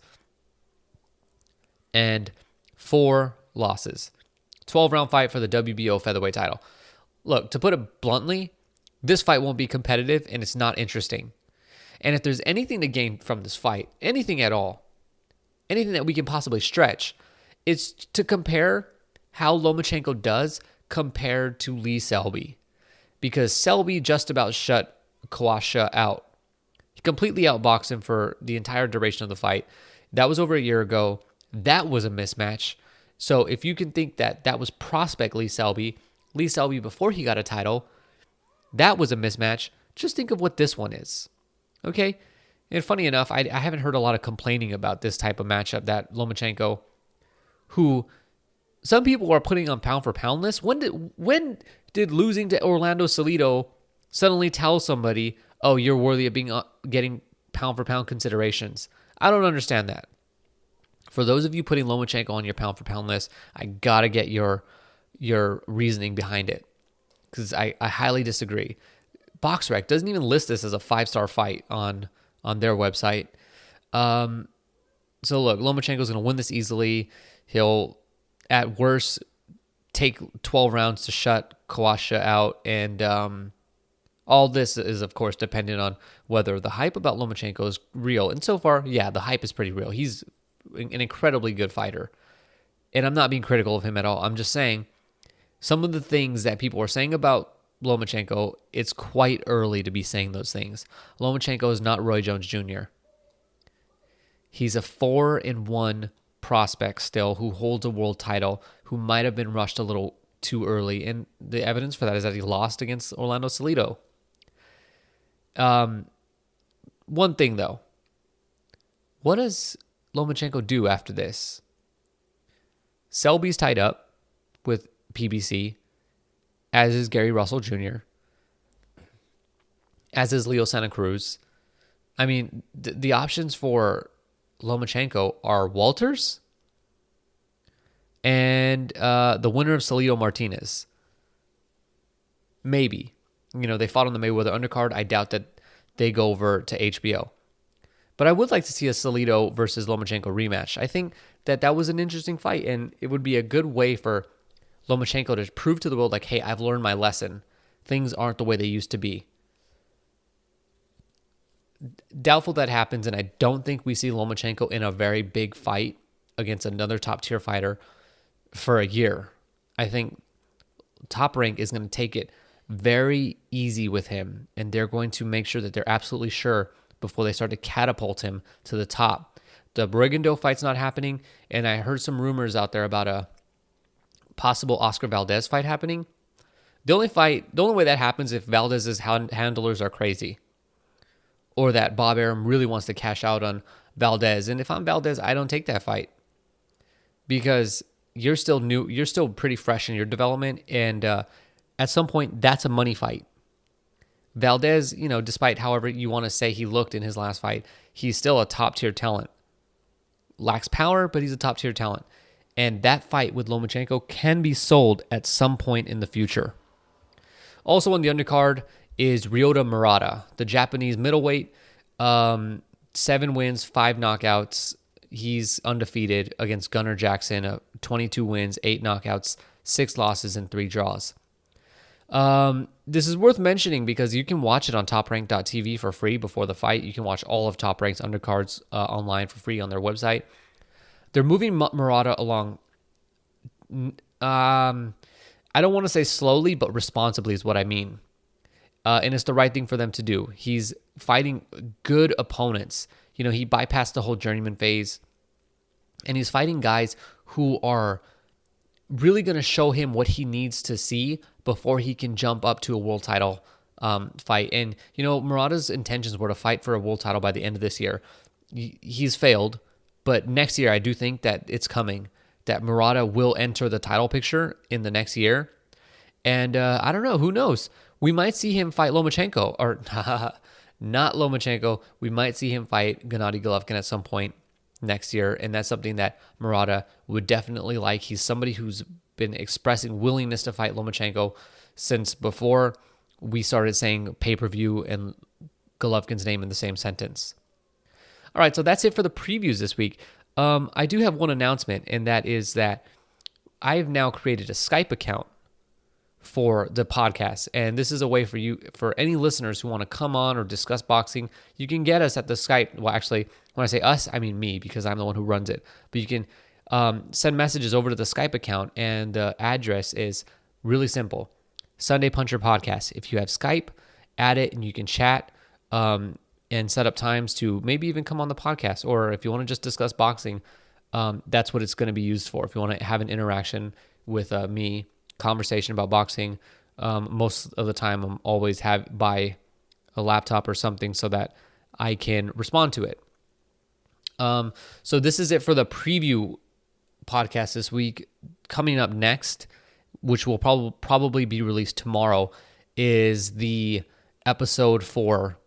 and 4 losses. 12-round fight for the WBO featherweight title. Look, to put it bluntly, this fight won't be competitive and it's not interesting. And if there's anything to gain from this fight, anything at all, anything that we can possibly stretch, it's to compare how Lomachenko does compared to Lee Selby. Because Selby just about shut Kowasha out. He completely outboxed him for the entire duration of the fight. That was over a year ago. That was a mismatch. So if you can think that was prospect Lee Selby before he got a title, that was a mismatch. Just think of what this one is. Okay? And funny enough, I haven't heard a lot of complaining about this type of matchup that Lomachenko, who some people are putting on pound for pound list. When did losing to Orlando Salido suddenly tell somebody, oh, you're worthy of being getting pound for pound considerations. I don't understand that. For those of you putting Lomachenko on your pound for pound list, I gotta get your reasoning behind it, because I highly disagree. BoxRec doesn't even list this as a 5-star fight on their website. So look, Lomachenko's going to win this easily. He'll, at worst, take 12 rounds to shut Kawasha out. And all this is, of course, dependent on whether the hype about Lomachenko is real. And so far, yeah, the hype is pretty real. He's an incredibly good fighter. And I'm not being critical of him at all. I'm just saying some of the things that people are saying about Lomachenko, it's quite early to be saying those things. Lomachenko is not Roy Jones Jr. He's a 4-1 prospect still who holds a world title, who might have been rushed a little too early. And the evidence for that is that he lost against Orlando Salido. One thing, though. What does Lomachenko do after this? Selby's tied up with PBC, as is Gary Russell Jr., as is Leo Santa Cruz. I mean, the options for Lomachenko are Walters and the winner of Salido Martinez. Maybe. They fought on the Mayweather undercard. I doubt that they go over to HBO. But I would like to see a Salido versus Lomachenko rematch. I think that was an interesting fight, and it would be a good way for Lomachenko to prove to the world, like, hey, I've learned my lesson. Things aren't the way they used to be. Doubtful that happens, and I don't think we see Lomachenko in a very big fight against another top-tier fighter for a year. I think Top Rank is going to take it very easy with him, and they're going to make sure that they're absolutely sure before they start to catapult him to the top. The Brigando fight's not happening, and I heard some rumors out there about a possible Oscar Valdez fight happening. The only way that happens if Valdez's handlers are crazy, or that Bob Arum really wants to cash out on Valdez. And if I'm Valdez, I don't take that fight, because you're still new, you're still pretty fresh in your development, and at some point, that's a money fight. Valdez, despite however you want to say he looked in his last fight, he's still a top-tier talent. Lacks power, but he's a top-tier talent. And that fight with Lomachenko can be sold at some point in the future. Also on the undercard is Ryota Murata, the Japanese middleweight. 7 wins, 5 knockouts. He's undefeated against Gunnar Jackson. 22 wins, 8 knockouts, 6 losses, and 3 draws. This is worth mentioning because you can watch it on toprank.tv for free before the fight. You can watch all of Top Rank's undercards online for free on their website. They're moving Murata along. I don't want to say slowly, but responsibly is what I mean. And it's the right thing for them to do. He's fighting good opponents. He bypassed the whole journeyman phase, and he's fighting guys who are really going to show him what he needs to see before he can jump up to a world title fight. And, Murata's intentions were to fight for a world title by the end of this year. He's failed, but next year I do think that it's coming, that Murata will enter the title picture in the next year. And I don't know, who knows? We might see him fight Lomachenko, or not Lomachenko. We might see him fight Gennady Golovkin at some point next year, and that's something that Murata would definitely like. He's somebody who's been expressing willingness to fight Lomachenko since before we started saying pay-per-view and Golovkin's name in the same sentence. All right, so that's it for the previews this week. I do have one announcement, and that is that I've now created a Skype account for the podcast, and this is a way for any listeners who want to come on or discuss boxing. You can get us at the Skype. Well, actually, when I say us, I mean me, because I'm the one who runs it. But you can send messages over to the Skype account, and the address is really simple: SundayPuncher Podcast. If you have Skype, add it, and you can chat and set up times to maybe even come on the podcast. Or if you want to just discuss boxing, that's what it's going to be used for. If you want to have an interaction with me, conversation about boxing, most of the time I'm always by a laptop or something so that I can respond to it. So this is it for the preview podcast this week. Coming up next, which will probably be released tomorrow, is the episode for,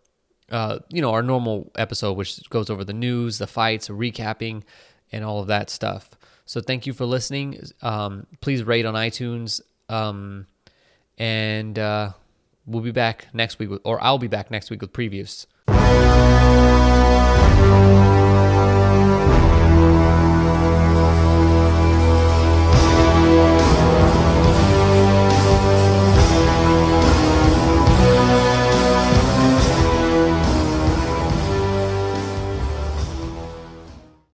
our normal episode, which goes over the news, the fights, recapping, and all of that stuff. So thank you for listening. Please rate on iTunes. And we'll be back next week, or I'll be back next week with previews.